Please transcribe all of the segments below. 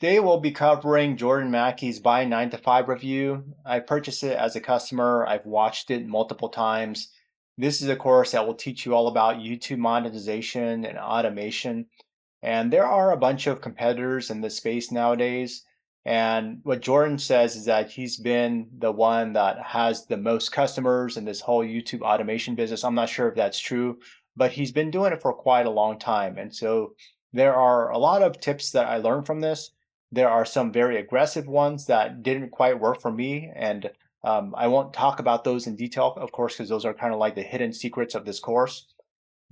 Today we'll be covering Jordan Mackey's Buy 9 to 5 review. I purchased it as a customer. I've watched it multiple times. This is a course that will teach you all about YouTube monetization and automation. And there are a bunch of competitors in this space nowadays. And what Jordan says is that he's been the one that has the most customers in this whole YouTube automation business. I'm not sure if that's true, but he's been doing it for quite a long time. And so there are a lot of tips that I learned from this. There are some very aggressive ones that didn't quite work for me. And I won't talk about those in detail, of course, because those are kind of like the hidden secrets of this course.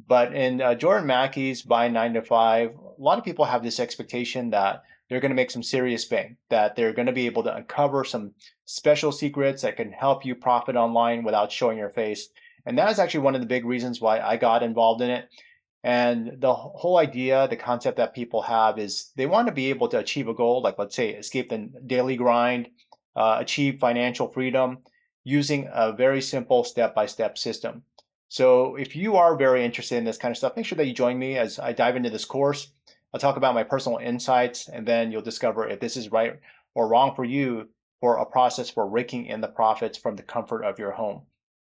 But in Jordan Mackey's Buy 9 to 5, a lot of people have this expectation that they're going to make some serious bank, that they're going to be able to uncover some special secrets that can help you profit online without showing your face. And that is actually one of the big reasons why I got involved in it. And the whole idea, the concept that people have is they want to be able to achieve a goal, like let's say escape the daily grind, achieve financial freedom using a very simple step-by-step system. So if you are very interested in this kind of stuff, make sure that you join me as I dive into this course. I'll talk about my personal insights, and then you'll discover if this is right or wrong for you for a process for raking in the profits from the comfort of your home.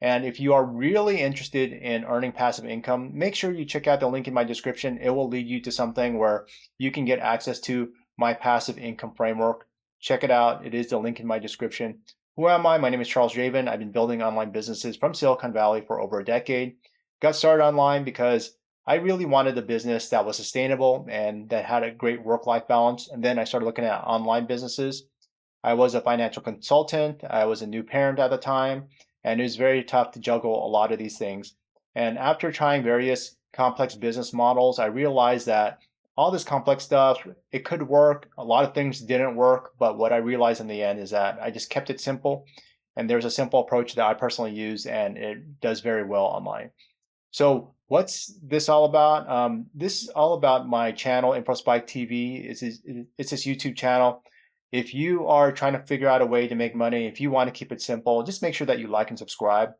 And if you are really interested in earning passive income, make sure you check out the link in my description. It will lead you to something where you can get access to my passive income framework. Check it out. It is the link in my description. Who am I? My name is Charles Javen. I've been building online businesses from Silicon Valley for over a decade. Got started online because I really wanted a business that was sustainable and that had a great work-life balance. And then I started looking at online businesses. I was a financial consultant. I was a new parent at the time, and it was very tough to juggle a lot of these things. And after trying various complex business models, I realized that all this complex stuff, it could work. A lot of things didn't work, but what I realized in the end is that I just kept it simple. And there's a simple approach that I personally use, and it does very well online. So what's this all about? This is all about my channel, InfoSpike TV. It's this YouTube channel. If you are trying to figure out a way to make money, if you want to keep it simple, just make sure that you like and subscribe.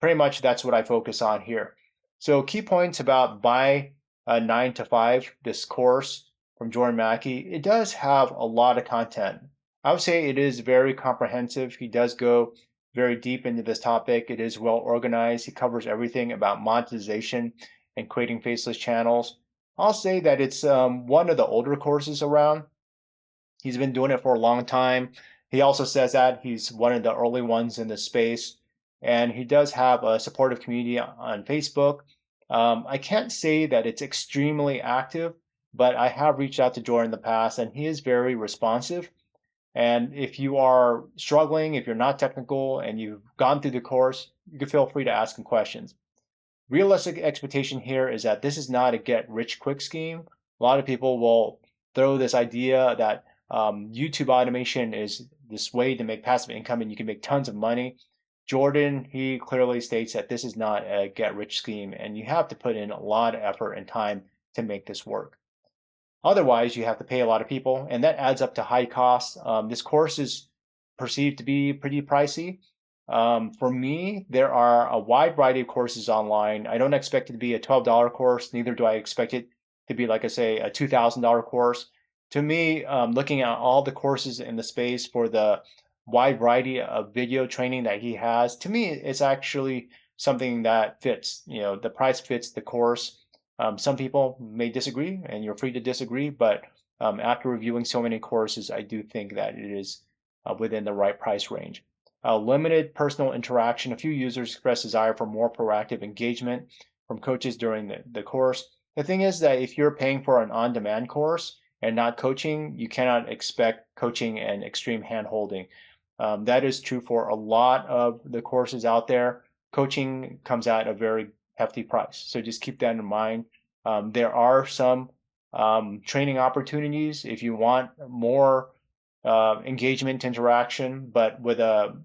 Pretty much that's what I focus on here. So key points about Buy 9 to 5, this course from Jordan Mackey. It does have a lot of content. I would say it is very comprehensive. He does go very deep into this topic. It is well organized. He covers everything about monetization and creating faceless channels. I'll say that it's one of the older courses around. He's been doing it for a long time. He also says that he's one of the early ones in this space, and he does have a supportive community on Facebook. I can't say that it's extremely active, but I have reached out to Jordan in the past, and he is very responsive. And if you are struggling, if you're not technical, and you've gone through the course, you can feel free to ask him questions. Realistic expectation here is that this is not a get rich quick scheme. A lot of people will throw this idea that YouTube automation is this way to make passive income and you can make tons of money. Jordan, he clearly states that this is not a get rich scheme and you have to put in a lot of effort and time to make this work. Otherwise, you have to pay a lot of people and that adds up to high costs. This course is perceived to be pretty pricey. For me, there are a wide variety of courses online. I don't expect it to be a $12 course, neither do I expect it to be, like I say, a $2,000 course. To me, looking at all the courses in the space for the wide variety of video training that he has, to me, it's actually something that fits. You know, the price fits the course. Some people may disagree, and you're free to disagree, but after reviewing so many courses, I do think that it is within the right price range. Limited personal interaction. A few users express desire for more proactive engagement from coaches during the course. The thing is that if you're paying for an on-demand course and not coaching, you cannot expect coaching and extreme hand-holding. That is true for a lot of the courses out there. Coaching comes at a very hefty price, so just keep that in mind. There are some training opportunities if you want more engagement interaction, but with a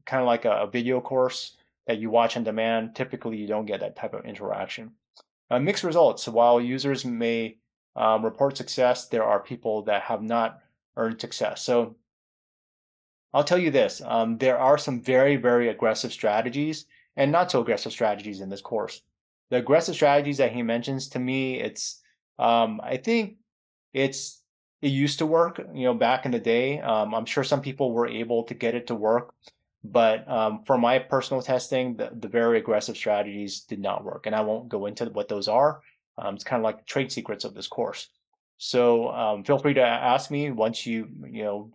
kind of like a video course that you watch on demand, typically you don't get that type of interaction. Mixed results. While users may report success, there are people that have not earned success. So I'll tell you this, there are some very, very aggressive strategies and not so aggressive strategies in this course. The aggressive strategies that he mentions, to me, I think it's it used to work, back in the day. I'm sure some people were able to get it to work, but for my personal testing, the very aggressive strategies did not work, and I won't go into what those are. It's kind of like trade secrets of this course. So feel free to ask me once you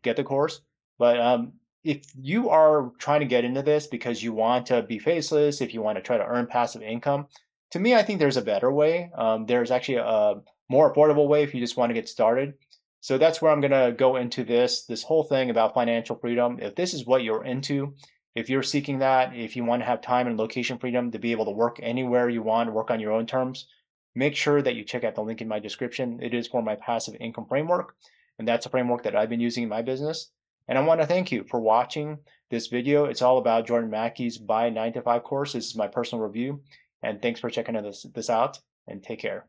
get the course. But if you are trying to get into this because you want to be faceless, if you want to try to earn passive income, to me, I think there's a better way. There's actually a more affordable way if you just want to get started. So that's where I'm going to go into this whole thing about financial freedom. If this is what you're into, if you're seeking that, if you want to have time and location freedom to be able to work anywhere you want, work on your own terms, make sure that you check out the link in my description. It is for my passive income framework, and that's a framework that I've been using in my business. And I want to thank you for watching this video. It's all about Jordan Mackey's Bye 9 to 5 course. This is my personal review, and thanks for checking this out, and take care.